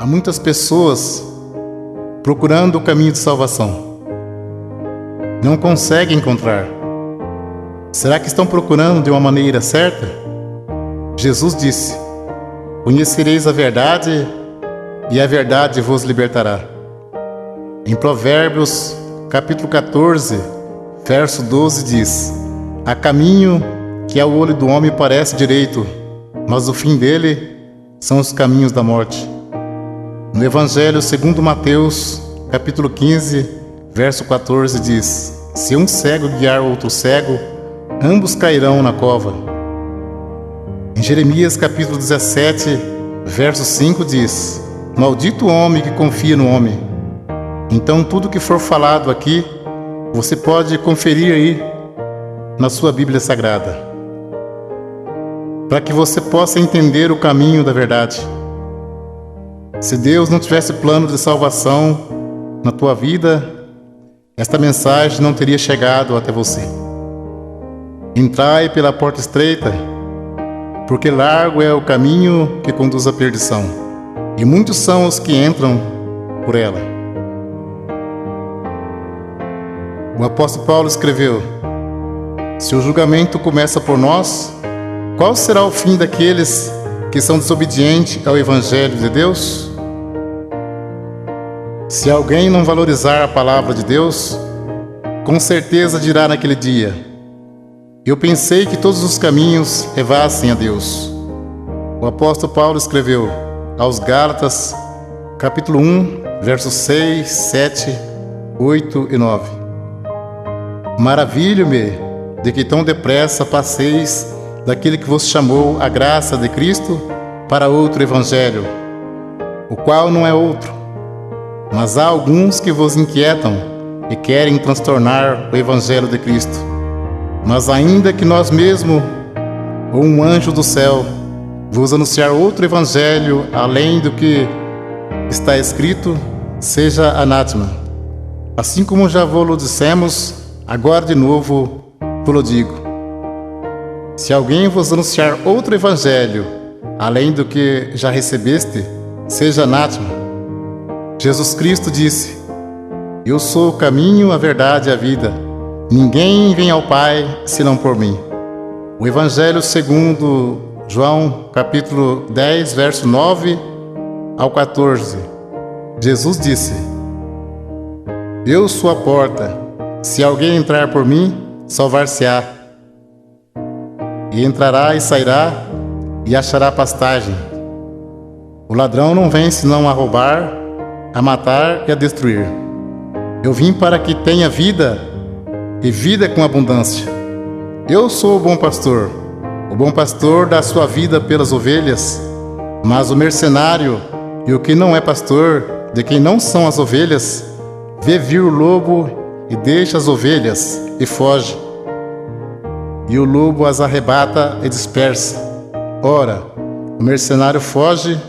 Há muitas pessoas procurando o caminho de salvação. Não conseguem encontrar. Será que estão procurando de uma maneira certa? Jesus disse: conhecereis a verdade e a verdade vos libertará. Em Provérbios, capítulo 14, verso 12 diz: há caminho que ao olho do homem parece direito, mas o fim dele são os caminhos da morte. No Evangelho segundo Mateus, capítulo 15, verso 14 diz: se um cego guiar outro cego, ambos cairão na cova. Em Jeremias capítulo 17, verso 5 diz: maldito o homem que confia no homem. Então tudo que for falado aqui, você pode conferir aí na sua Bíblia Sagrada, para que você possa entender o caminho da verdade. Se Deus não tivesse plano de salvação na tua vida, esta mensagem não teria chegado até você. Entrai pela porta estreita, porque largo é o caminho que conduz à perdição, e muitos são os que entram por ela. O apóstolo Paulo escreveu: se o julgamento começa por nós, qual será o fim daqueles que são desobedientes ao Evangelho de Deus? Se alguém não valorizar a palavra de Deus, com certeza dirá naquele dia: eu pensei que todos os caminhos levassem a Deus. O apóstolo Paulo escreveu aos Gálatas, capítulo 1, versos 6, 7, 8 e 9: maravilho-me de que tão depressa passeis daquele que vos chamou a graça de Cristo para outro evangelho, o qual não é outro. Mas há alguns que vos inquietam e querem transtornar o evangelho de Cristo. Mas ainda que nós mesmos, ou um anjo do céu, vos anunciar outro evangelho além do que está escrito, seja anátema. Assim como já vos dissemos, agora de novo vos digo: se alguém vos anunciar outro evangelho além do que já recebeste, seja anátema. Jesus Cristo disse: eu sou o caminho, a verdade e a vida. Ninguém vem ao Pai senão por mim. O Evangelho segundo João, capítulo 10, verso 9 ao 14. Jesus disse: eu sou a porta. Se alguém entrar por mim, salvar-se-á. E entrará e sairá e achará pastagem. O ladrão não vem senão a roubar, a matar e a destruir. Eu vim para que tenha vida, e vida com abundância. Eu sou o bom pastor. O bom pastor dá sua vida pelas ovelhas. Mas o mercenário e o que não é pastor, de quem não são as ovelhas, vê vir o lobo e deixa as ovelhas e foge. E o lobo as arrebata e dispersa. Ora, o mercenário foge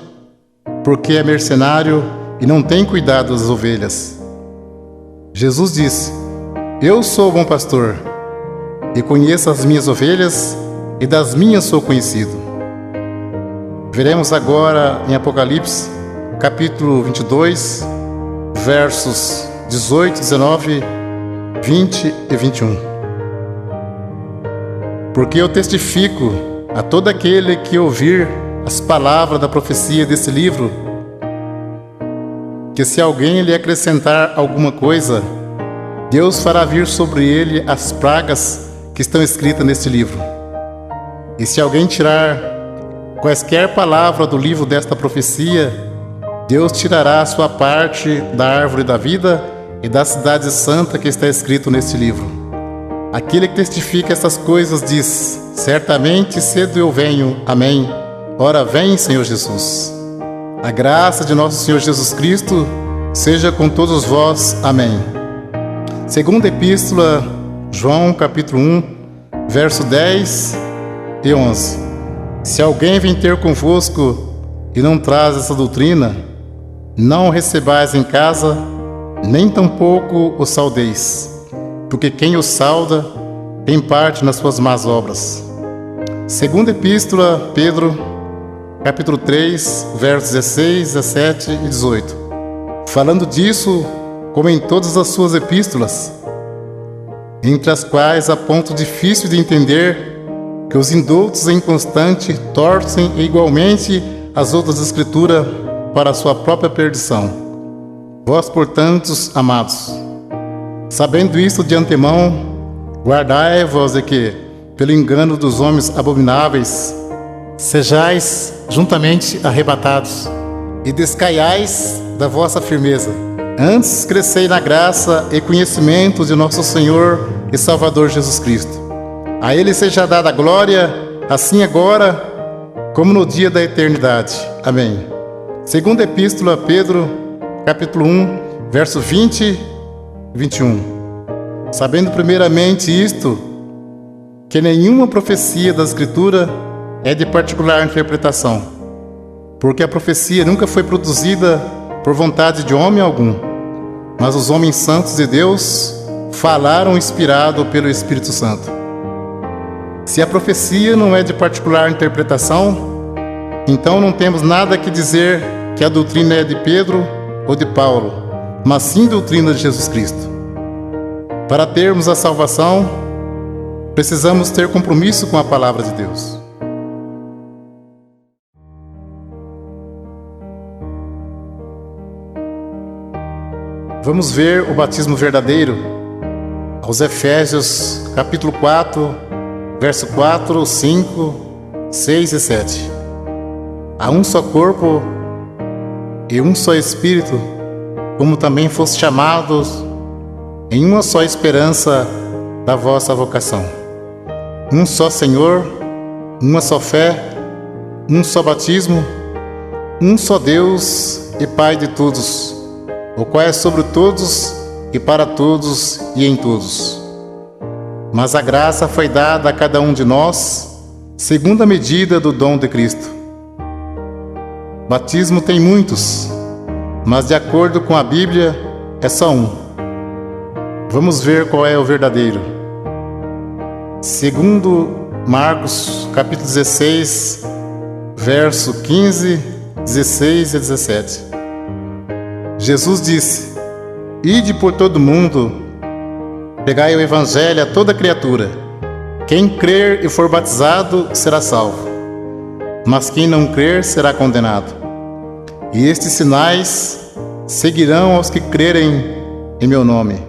porque é mercenário e não tem cuidado das ovelhas. Jesus disse: eu sou o bom pastor, e conheço as minhas ovelhas, e das minhas sou conhecido. Veremos agora em Apocalipse, capítulo 22, versos 18, 19, 20 e 21. Porque eu testifico a todo aquele que ouvir as palavras da profecia desse livro, que se alguém lhe acrescentar alguma coisa, Deus fará vir sobre ele as pragas que estão escritas neste livro. E se alguém tirar quaisquer palavra do livro desta profecia, Deus tirará a sua parte da árvore da vida e da cidade santa que está escrito neste livro. Aquele que testifica essas coisas diz: certamente cedo eu venho. Amém. Ora vem, Senhor Jesus. A graça de nosso Senhor Jesus Cristo seja com todos vós. Amém. Segunda Epístola, João, capítulo 1, verso 10 e 11. Se alguém vem ter convosco e não traz essa doutrina, não o recebais em casa, nem tampouco o saudeis, porque quem o sauda tem parte nas suas más obras. Segunda Epístola, Pedro, capítulo 3, versos 16, 17 e 18. Falando disso, como em todas as suas epístolas, entre as quais há ponto difícil de entender, que os indoutos e inconstantes torcem igualmente as outras escrituras para a sua própria perdição. Vós, portanto, amados, sabendo isto de antemão, guardai-vos de que, pelo engano dos homens abomináveis, sejais juntamente arrebatados, e descaiais da vossa firmeza. Antes crescei na graça e conhecimento de nosso Senhor e Salvador Jesus Cristo. A Ele seja dada a glória, assim agora, como no dia da eternidade. Amém. Segunda Epístola a Pedro, capítulo 1, verso 20 e 21. Sabendo primeiramente isto, que nenhuma profecia da Escritura é de particular interpretação, porque a profecia nunca foi produzida por vontade de homem algum, mas os homens santos de Deus falaram inspirado pelo Espírito Santo. Se a profecia não é de particular interpretação, então não temos nada que dizer que a doutrina é de Pedro ou de Paulo, mas sim doutrina de Jesus Cristo. Para termos a salvação, precisamos ter compromisso com a palavra de Deus. Vamos ver o batismo verdadeiro aos Efésios, capítulo 4, verso 4, 5, 6 e 7. Há um só corpo e um só Espírito, como também foste chamados em uma só esperança da vossa vocação. Um só Senhor, uma só fé, um só batismo, um só Deus e Pai de todos, o qual é sobre todos e para todos e em todos. Mas a graça foi dada a cada um de nós, segundo a medida do dom de Cristo. Batismo tem muitos, mas de acordo com a Bíblia, é só um. Vamos ver qual é o verdadeiro. Segundo Marcos, capítulo 16, verso 15, 16 e 17. Jesus disse: Ide por todo o mundo, pregai o evangelho a toda criatura. Quem crer e for batizado será salvo, mas quem não crer será condenado. E estes sinais seguirão aos que crerem em meu nome.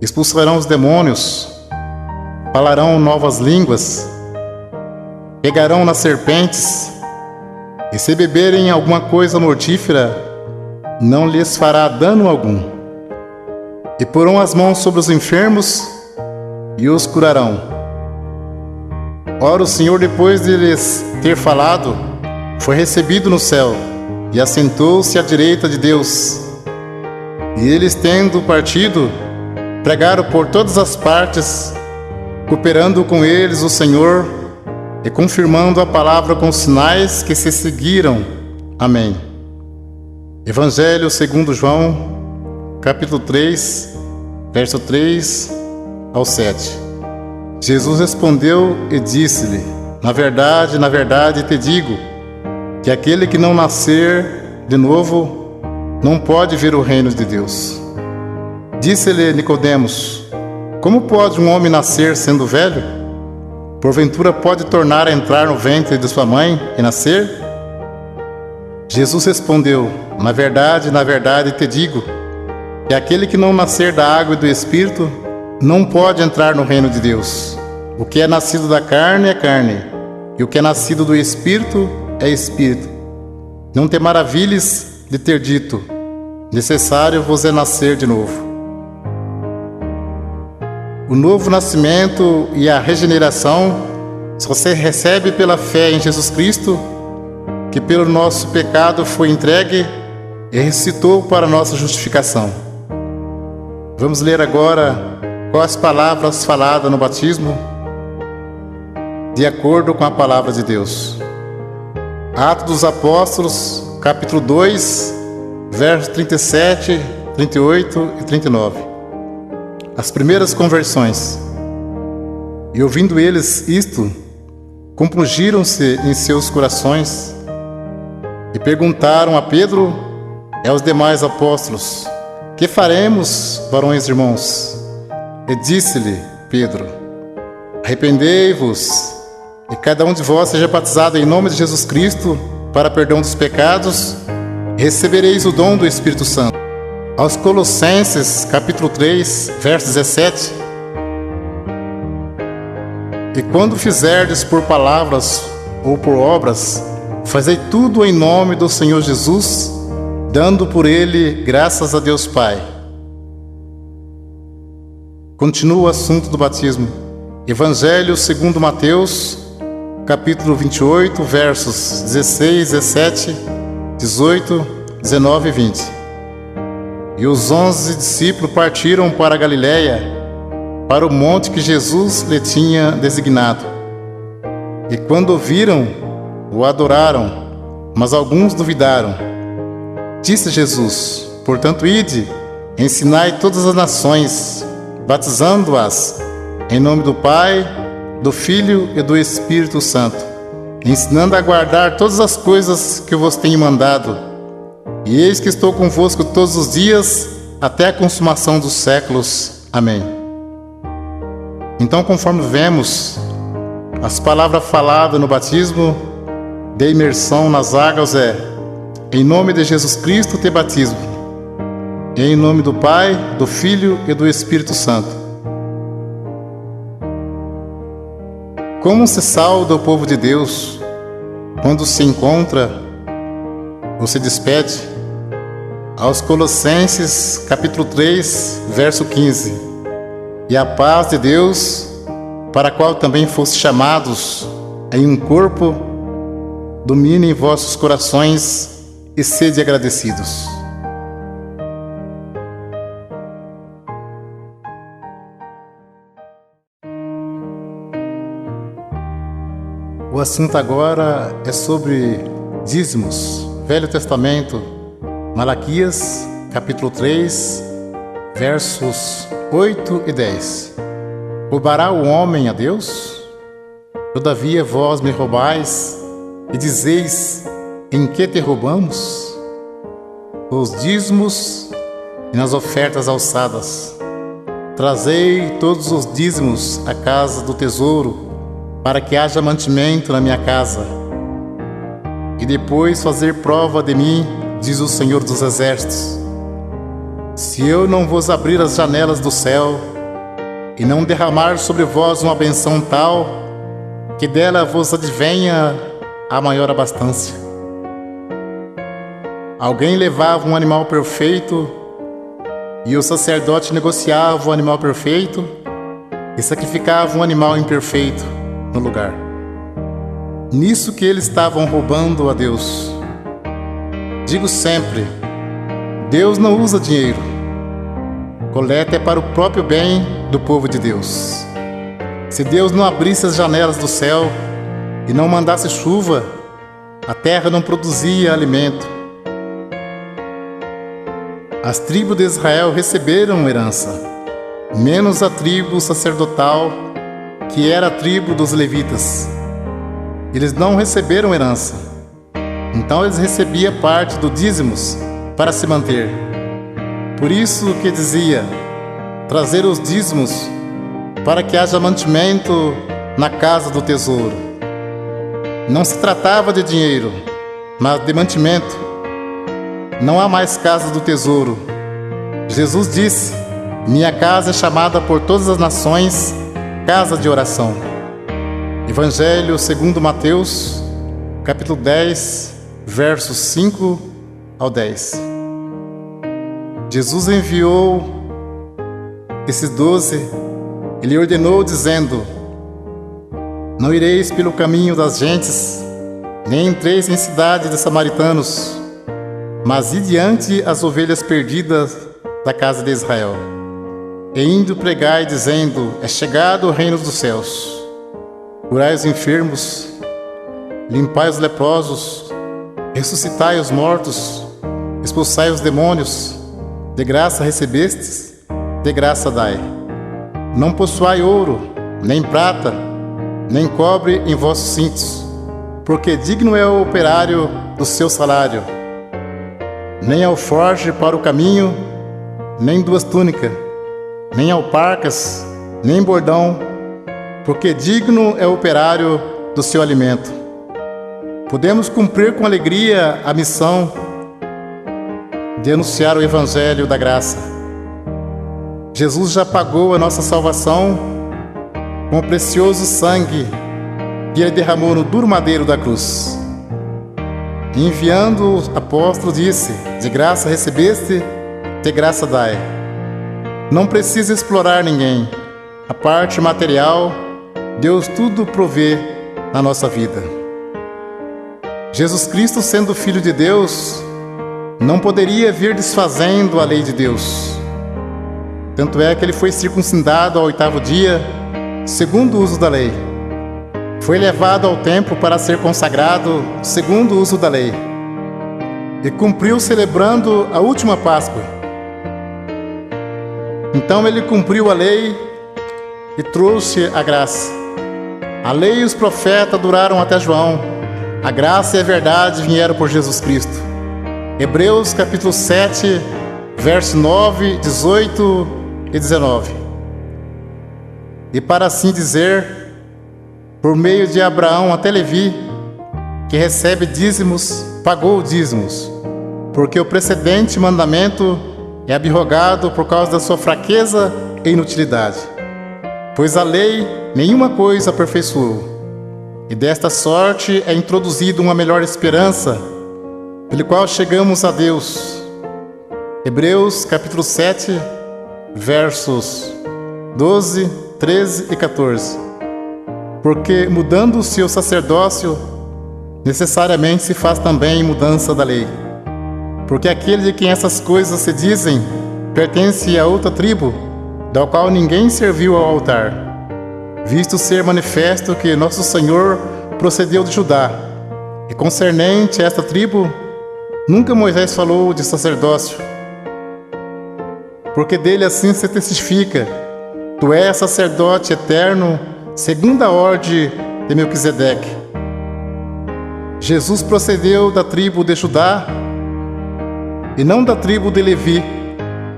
Expulsarão os demônios, falarão novas línguas, pegarão nas serpentes, e se beberem alguma coisa mortífera, não lhes fará dano algum. E porão as mãos sobre os enfermos e os curarão. Ora, o Senhor, depois de lhes ter falado, foi recebido no céu e assentou-se à direita de Deus. E eles, tendo partido, pregaram por todas as partes, cooperando com eles o Senhor e confirmando a palavra com sinais que se seguiram. Amém. Evangelho segundo João, capítulo 3, verso 3 ao 7. Jesus respondeu e disse-lhe: na verdade te digo, que aquele que não nascer de novo não pode ver o reino de Deus. Disse-lhe Nicodemos: como pode um homem nascer sendo velho? Porventura pode tornar a entrar no ventre de sua mãe e nascer? Jesus respondeu: na verdade te digo, que aquele que não nascer da água e do Espírito não pode entrar no reino de Deus. O que é nascido da carne é carne, e o que é nascido do Espírito é Espírito. Não te maravilhes de ter dito: necessário vos é nascer de novo. O novo nascimento e a regeneração só se recebe pela fé em Jesus Cristo, que pelo nosso pecado foi entregue e ressuscitou para nossa justificação. Vamos ler agora quais palavras faladas no batismo, de acordo com a palavra de Deus. Atos dos Apóstolos, capítulo 2, versos 37, 38 e 39. As primeiras conversões. E ouvindo eles isto, compungiram-se em seus corações E perguntaram a Pedro e aos demais apóstolos: Que faremos, varões irmãos? E disse-lhe Pedro: Arrependei-vos, e cada um de vós seja batizado em nome de Jesus Cristo para perdão dos pecados, e recebereis o dom do Espírito Santo. Aos Colossenses, capítulo 3, verso 17: E quando fizerdes por palavras ou por obras, fazei tudo em nome do Senhor Jesus, dando por ele graças a Deus Pai. Continua o assunto do batismo. Evangelho segundo Mateus, capítulo 28, versos 16, 17, 18, 19 e 20. E os 11 discípulos partiram para a Galiléia, para o monte que Jesus lhe tinha designado. E quando o viram, o adoraram, mas alguns duvidaram. Disse Jesus: Portanto, ide, ensinai todas as nações, batizando-as em nome do Pai, do Filho e do Espírito Santo, ensinando a guardar todas as coisas que eu vos tenho mandado. E eis que estou convosco todos os dias, até a consumação dos séculos. Amém. Então, conforme vemos, as palavras faladas no batismo de imersão nas águas é: em nome de Jesus Cristo te batismo, e em nome do Pai, do Filho e do Espírito Santo. Como se sauda o povo de Deus quando se encontra ou se despede? Aos Colossenses, capítulo 3, verso 15: E a paz de Deus, para a qual também foste chamados em um corpo, domine em vossos corações e sede agradecidos. O assunto agora é sobre dízimos. Velho Testamento, Malaquias, capítulo 3, versos 8 e 10. Roubará o homem a Deus? Todavia vós me roubais, e dizeis: em que te roubamos? Os dízimos e nas ofertas alçadas. Trazei todos os dízimos à casa do tesouro, para que haja mantimento na minha casa. E depois fazer prova de mim, diz o Senhor dos Exércitos, se eu não vos abrir as janelas do céu, e não derramar sobre vós uma benção tal, que dela vos advenha a maior abastança. Alguém levava um animal perfeito, e o sacerdote negociava o animal perfeito, e sacrificava um animal imperfeito no lugar. Nisso que eles estavam roubando a Deus. Digo sempre, Deus não usa dinheiro. Coleta é para o próprio bem do povo de Deus. Se Deus não abrisse as janelas do céu e não mandasse chuva, a terra não produzia alimento. As tribos de Israel receberam herança, menos a tribo sacerdotal, que era a tribo dos levitas. Eles não receberam herança. Então eles recebiam parte do dízimos para se manter. Por isso que dizia: trazer os dízimos para que haja mantimento na casa do tesouro. Não se tratava de dinheiro, mas de mantimento. Não há mais casa do tesouro. Jesus disse: minha casa é chamada por todas as nações casa de oração. Evangelho segundo Mateus, capítulo 10, versos 5 ao 10. Jesus enviou esses 12, ele ordenou dizendo: não ireis pelo caminho das gentes, nem entreis em cidade de samaritanos, mas ide diante as ovelhas perdidas da casa de Israel. E indo pregai, dizendo: é chegado o reino dos céus. Curai os enfermos, limpai os leprosos, ressuscitai os mortos, expulsai os demônios. De graça recebestes, de graça dai. Não possuai ouro, nem prata, nem cobre em vossos cintos, porque digno é o operário do seu salário. Nem alforje para o caminho, nem duas túnicas, nem alparcas, nem bordão, porque digno é o operário do seu alimento. Podemos cumprir com alegria a missão de anunciar o Evangelho da graça. Jesus já pagou a nossa salvação com o precioso sangue que Ele derramou no duro madeiro da cruz. E enviando o apóstolo disse: de graça recebeste, de graça dai. Não precisa explorar ninguém. A parte material, Deus tudo provê na nossa vida. Jesus Cristo, sendo Filho de Deus, não poderia vir desfazendo a lei de Deus. Tanto é que Ele foi circuncidado ao 8º dia, segundo o uso da lei. Foi levado ao templo para ser consagrado, segundo o uso da lei. E cumpriu celebrando a última Páscoa. Então Ele cumpriu a lei e trouxe a graça. A lei e os profetas duraram até João. A graça e a verdade vieram por Jesus Cristo. Hebreus capítulo 7, verso 9, 18 e 19. E para assim dizer, por meio de Abraão até Levi, que recebe dízimos, pagou dízimos, porque o precedente mandamento é abrogado por causa da sua fraqueza e inutilidade. Pois a lei nenhuma coisa aperfeiçoou, e desta sorte é introduzida uma melhor esperança, pelo qual chegamos a Deus. Hebreus capítulo 7, versos 12, 13 e 14. Porque mudando-se o sacerdócio, necessariamente se faz também mudança da lei. Porque aquele de quem essas coisas se dizem pertence a outra tribo, da qual ninguém serviu ao altar, visto ser manifesto que nosso Senhor procedeu de Judá. E concernente a esta tribo, nunca Moisés falou de sacerdócio, porque dele assim se testifica: tu és sacerdote eterno, segundo a ordem de Melquisedeque. Jesus procedeu da tribo de Judá e não da tribo de Levi,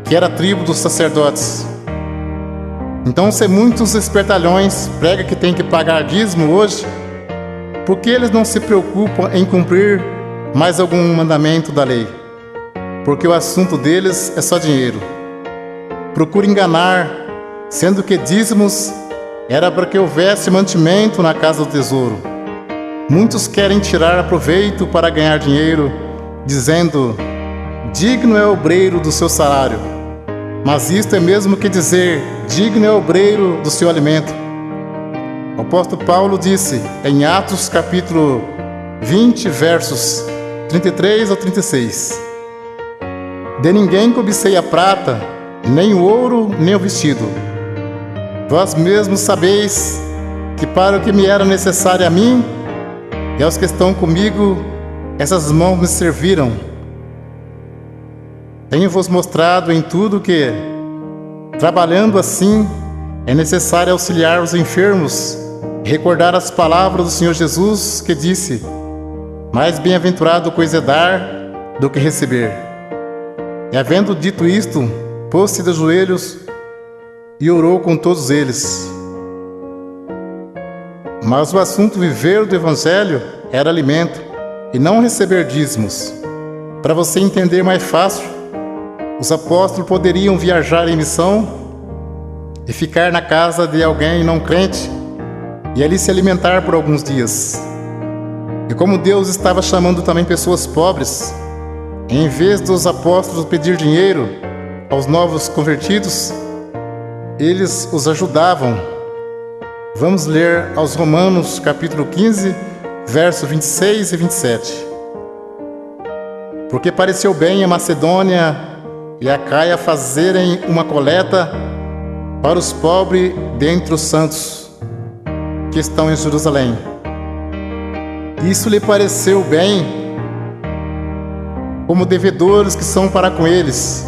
que era a tribo dos sacerdotes. Então, se muitos espertalhões pregam que tem que pagar dízimo hoje, por que eles não se preocupam em cumprir mais algum mandamento da lei? Porque o assunto deles é só dinheiro. Procura enganar, sendo que dízimos era para que houvesse mantimento na casa do tesouro. Muitos querem tirar proveito para ganhar dinheiro, dizendo: digno é o obreiro do seu salário. Mas isto é mesmo que dizer: digno é o obreiro do seu alimento. O apóstolo Paulo disse em Atos capítulo 20, versos 33 a 36: de ninguém cobicei a prata, nem o ouro, nem o vestido. Vós mesmos sabeis que para o que me era necessário a mim e aos que estão comigo, essas mãos me serviram. Tenho-vos mostrado em tudo que, trabalhando assim, é necessário auxiliar os enfermos e recordar as palavras do Senhor Jesus, que disse: mais bem-aventurado coisa é dar do que receber. E havendo dito isto, pôs-se de joelhos e orou com todos eles. Mas o assunto viver do Evangelho era alimento e não receber dízimos. Para você entender mais fácil, os apóstolos poderiam viajar em missão e ficar na casa de alguém não crente e ali se alimentar por alguns dias. E como Deus estava chamando também pessoas pobres, em vez dos apóstolos pedir dinheiro aos novos convertidos, eles os ajudavam. Vamos ler aos Romanos capítulo 15, versos 26 e 27. Porque pareceu bem a Macedônia e a Caia fazerem uma coleta para os pobres dentre os santos que estão em Jerusalém. Isso lhe pareceu bem, como devedores que são para com eles,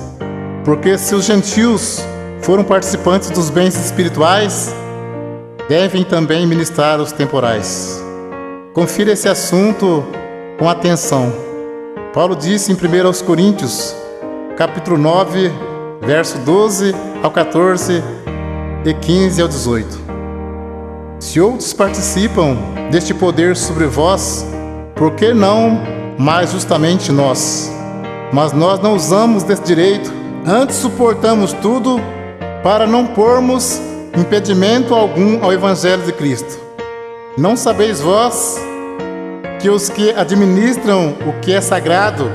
porque se os gentios foram participantes dos bens espirituais, devem também ministrar os temporais. Confira esse assunto com atenção. Paulo disse em 1 Coríntios, capítulo 9, verso 12 ao 14 e 15 ao 18. Se outros participam deste poder sobre vós, por que não mais justamente nós? Mas nós não usamos desse direito, antes suportamos tudo para não pormos impedimento algum ao Evangelho de Cristo. Não sabeis vós que os que administram o que é sagrado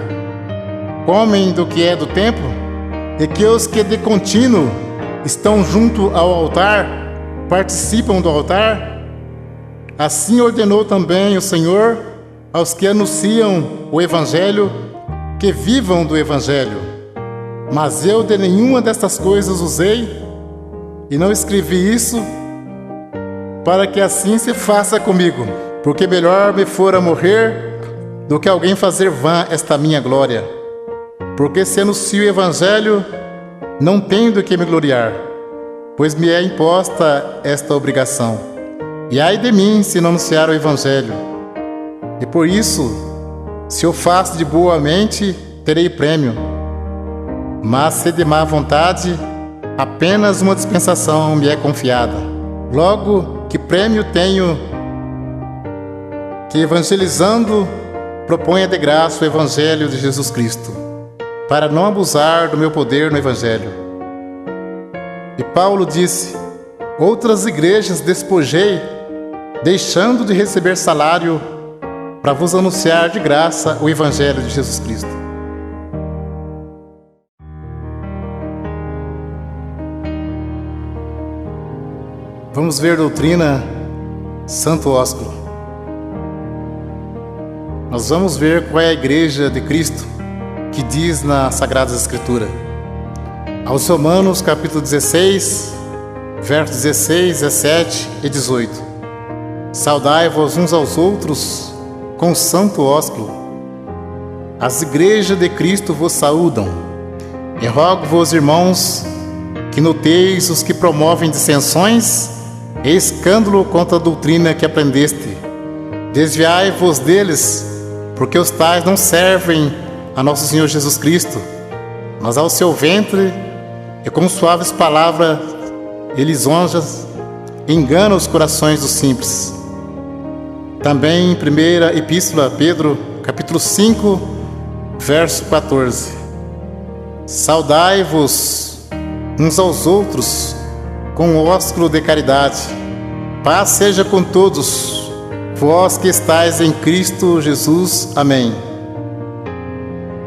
comem do que é do templo, e que os que de contínuo estão junto ao altar participam do altar? Assim ordenou também o Senhor aos que anunciam o Evangelho que vivam do Evangelho. Mas eu de nenhuma destas coisas usei, e não escrevi isso para que assim se faça comigo, porque melhor me fora morrer do que alguém fazer vã esta minha glória. Porque se anuncio o Evangelho, não tenho do que me gloriar, pois me é imposta esta obrigação. E ai de mim se não anunciar o Evangelho. E por isso, se eu faço de boa mente, terei prêmio. Mas se de má vontade, apenas uma dispensação me é confiada. Logo, que prêmio tenho que, evangelizando, proponha de graça o Evangelho de Jesus Cristo, para não abusar do meu poder no Evangelho. E Paulo disse: outras igrejas despojei, deixando de receber salário, para vos anunciar de graça o Evangelho de Jesus Cristo. Vamos ver doutrina Santo Ósculo. Nós vamos ver qual é a igreja de Cristo que diz na Sagrada Escritura. Aos Romanos, capítulo 16, versos 16, 17 e 18. Saudai-vos uns aos outros com santo ósculo. As igrejas de Cristo vos saúdam. E rogo-vos, irmãos, que noteis os que promovem dissensões e escândalo contra a doutrina que aprendeste. Desviai-vos deles, porque os tais não servem a nosso Senhor Jesus Cristo, mas ao seu ventre, e com suaves palavras e lisonjas enganam os corações dos simples. Também em primeira epístola a Pedro, capítulo 5, verso 14. Saudai-vos uns aos outros com o ósculo de caridade. Paz seja com todos, vós que estáis em Cristo Jesus. Amém.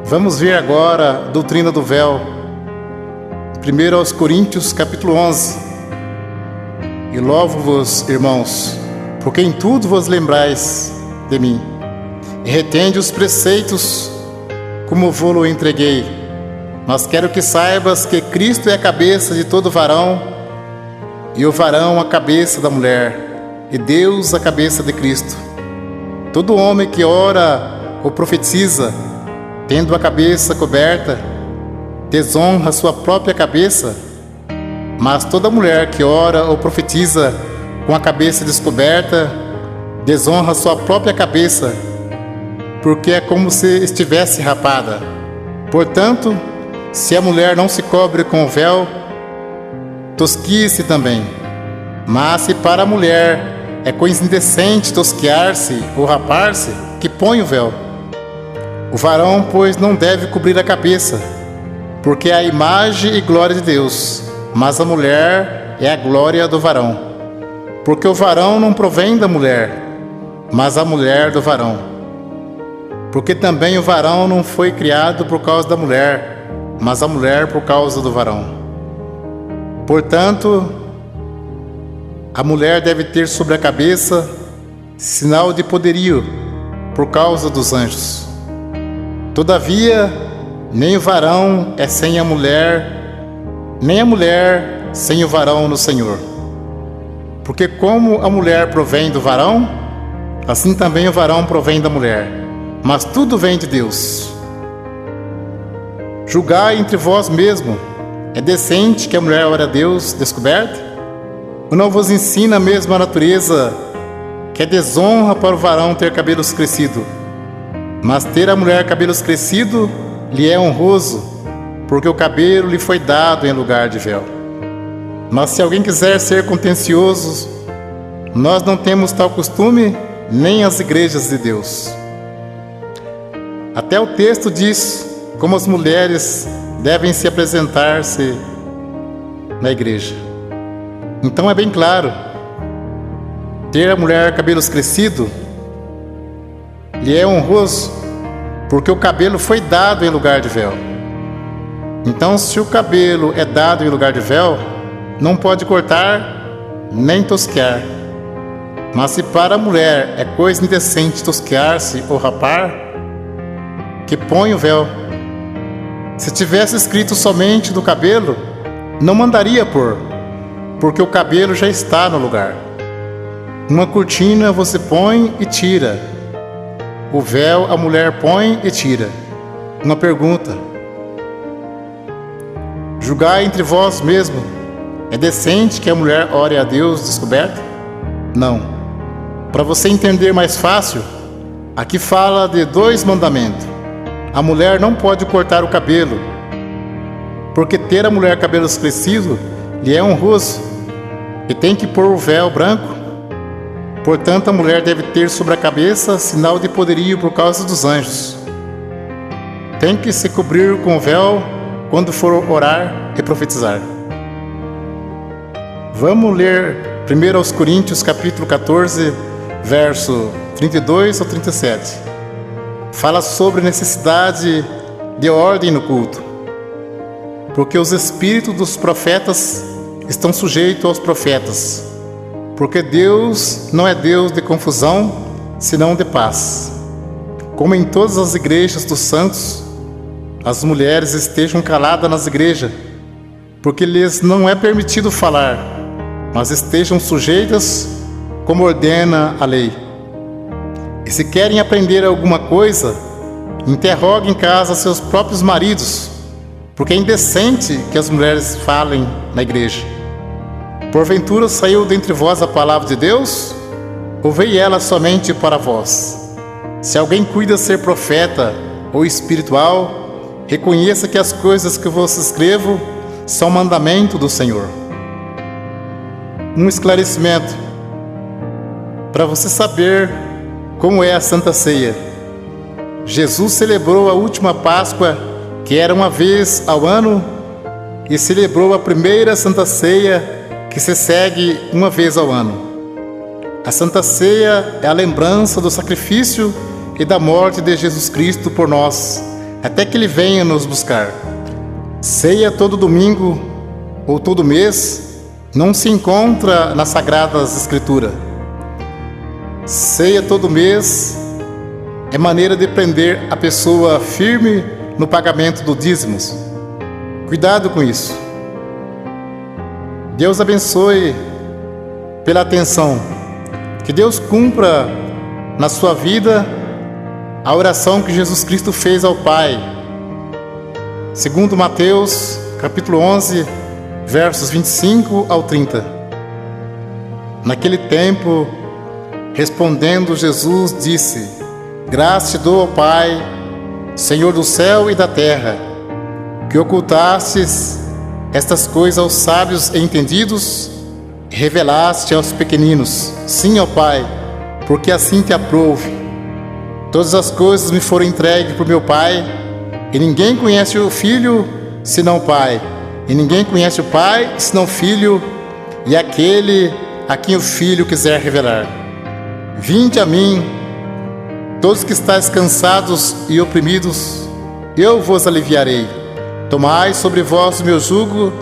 Vamos ver agora a doutrina do véu. 1 aos Coríntios, capítulo 11. E louvo-vos, irmãos, porque em tudo vos lembrais de mim, e retende os preceitos como vou-lo entreguei. Mas quero que saibas que Cristo é a cabeça de todo varão, e o varão a cabeça da mulher, e Deus a cabeça de Cristo. Todo homem que ora ou profetiza, tendo a cabeça coberta, desonra sua própria cabeça, mas toda mulher que ora ou profetiza com a cabeça descoberta, desonra sua própria cabeça, porque é como se estivesse rapada. Portanto, se a mulher não se cobre com o véu, tosquie-se também. Mas se para a mulher é coisa indecente tosquear-se ou rapar-se, que põe o véu. O varão, pois, não deve cobrir a cabeça, porque é a imagem e glória de Deus, mas a mulher é a glória do varão. Porque o varão não provém da mulher, mas a mulher do varão. Porque também o varão não foi criado por causa da mulher, mas a mulher por causa do varão. Portanto, a mulher deve ter sobre a cabeça sinal de poderio por causa dos anjos. Todavia, nem o varão é sem a mulher, nem a mulher sem o varão no Senhor. Porque como a mulher provém do varão, assim também o varão provém da mulher. Mas tudo vem de Deus. Julgai entre vós mesmo. É decente que a mulher ore a Deus descoberta? Ou não vos ensina mesmo a natureza que é desonra para o varão ter cabelos crescidos. Mas ter a mulher cabelos crescidos lhe é honroso, porque o cabelo lhe foi dado em lugar de véu. Mas se alguém quiser ser contencioso, nós não temos tal costume, nem as igrejas de Deus. Até o texto diz como as mulheres devem se apresentar-se na igreja. Então é bem claro, ter a mulher cabelos crescidos lhe é honroso, porque o cabelo foi dado em lugar de véu. Então, se o cabelo é dado em lugar de véu, não pode cortar nem tosquear. Mas se para a mulher é coisa indecente tosquear-se ou rapar, que põe o véu. Se tivesse escrito somente do cabelo, não mandaria pôr, porque o cabelo já está no lugar. Uma cortina você põe e tira. O véu a mulher põe e tira. Uma pergunta: julgai entre vós mesmo, é decente que a mulher ore a Deus descoberta? Não. Para você entender mais fácil, aqui fala de 2 mandamentos. A mulher não pode cortar o cabelo, porque ter a mulher cabelos crescidos lhe é honroso, e tem que pôr o véu branco. Portanto, a mulher deve ter sobre a cabeça sinal de poderio por causa dos anjos. Tem que se cobrir com o véu quando for orar e profetizar. Vamos ler 1 Coríntios capítulo 14, verso 32 ao 37. Fala sobre a necessidade de ordem no culto, porque os espíritos dos profetas estão sujeitos aos profetas, porque Deus não é Deus de confusão, senão de paz. Como em todas as igrejas dos santos, as mulheres estejam caladas nas igrejas, porque lhes não é permitido falar, mas estejam sujeitas, como ordena a lei. E se querem aprender alguma coisa, interroguem em casa seus próprios maridos, porque é indecente que as mulheres falem na igreja. Porventura saiu dentre vós a palavra de Deus? Ou veio ela somente para vós? Se alguém cuida ser profeta ou espiritual, reconheça que as coisas que vos escrevo são mandamento do Senhor. Um esclarecimento para você saber como é a Santa Ceia. Jesus celebrou a última Páscoa, que era uma vez ao ano, e celebrou a primeira Santa Ceia, que se segue uma vez ao ano. A Santa Ceia é a lembrança do sacrifício e da morte de Jesus Cristo por nós, até que Ele venha nos buscar. Ceia todo domingo ou todo mês não se encontra nas Sagradas Escrituras. Ceia todo mês é maneira de prender a pessoa firme no pagamento do dízimos. Cuidado com isso. Deus abençoe pela atenção. Que Deus cumpra na sua vida a oração que Jesus Cristo fez ao Pai. Segundo Mateus, capítulo 11, versos 25 ao 30. Naquele tempo, respondendo Jesus, disse: Graça te dou, ó Pai, Senhor do céu e da terra, que ocultastes estas coisas aos sábios e entendidos, e revelaste aos pequeninos. Sim, ó Pai, porque assim te aprouve. Todas as coisas me foram entregues por meu Pai, e ninguém conhece o Filho senão o Pai, e ninguém conhece o Pai senão o Filho, e aquele a quem o Filho quiser revelar. Vinde a mim, todos que estáis cansados e oprimidos, eu vos aliviarei. Tomai sobre vós o meu jugo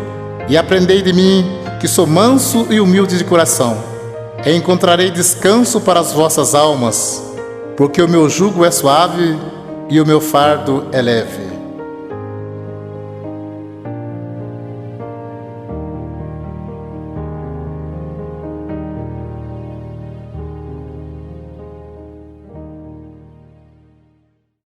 e aprendei de mim, que sou manso e humilde de coração, e encontrarei descanso para as vossas almas, porque o meu jugo é suave e o meu fardo é leve.